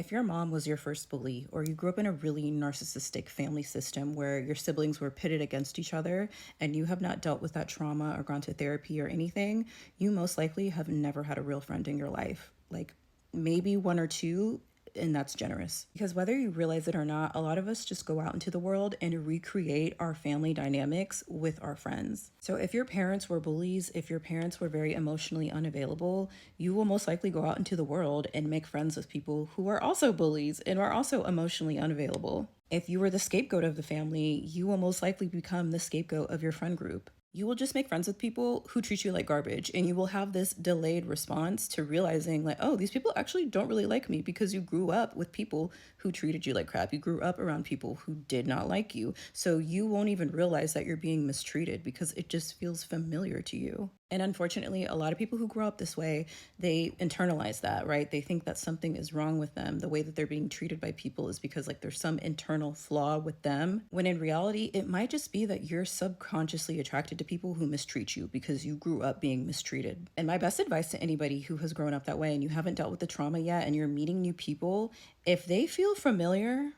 If your mom was your first bully, or you grew up in a really narcissistic family system where your siblings were pitted against each other and you have not dealt with that trauma or gone to therapy or anything, you most likely have never had a real friend in your life. Like maybe one or two, and that's generous. Because whether you realize it or not, a lot of us just go out into the world and recreate our family dynamics with our friends. So if your parents were bullies, if your parents were very emotionally unavailable, you will most likely go out into the world and make friends with people who are also bullies and are also emotionally unavailable. If you were the scapegoat of the family, you will most likely become the scapegoat of your friend group. You will just make friends with people who treat you like garbage, and you will have this delayed response to realizing like, oh, these people actually don't really like me, because you grew up with people who treated you like crap. You grew up around people who did not like you. So you won't even realize that you're being mistreated because it just feels familiar to you. And unfortunately, a lot of people who grow up this way, they internalize that, right? They think that something is wrong with them. The way that they're being treated by people is because like there's some internal flaw with them, when in reality, it might just be that you're subconsciously attracted to people who mistreat you because you grew up being mistreated. And my best advice to anybody who has grown up that way and you haven't dealt with the trauma yet and you're meeting new people, if they feel familiar,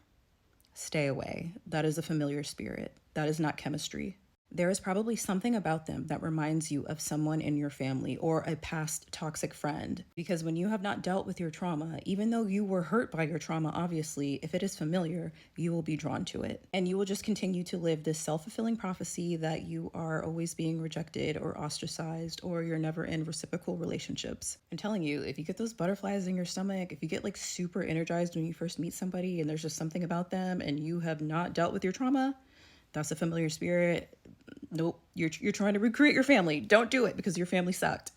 stay away. That is a familiar spirit. That is not chemistry. There is probably something about them that reminds you of someone in your family or a past toxic friend. Because when you have not dealt with your trauma, even though you were hurt by your trauma, obviously, if it is familiar, you will be drawn to it. And you will just continue to live this self-fulfilling prophecy that you are always being rejected or ostracized, or you're never in reciprocal relationships. I'm telling you, if you get those butterflies in your stomach, if you get like super energized when you first meet somebody and there's just something about them and you have not dealt with your trauma, that's a familiar spirit. Nope, you're trying to recreate your family. Don't do it because your family sucked.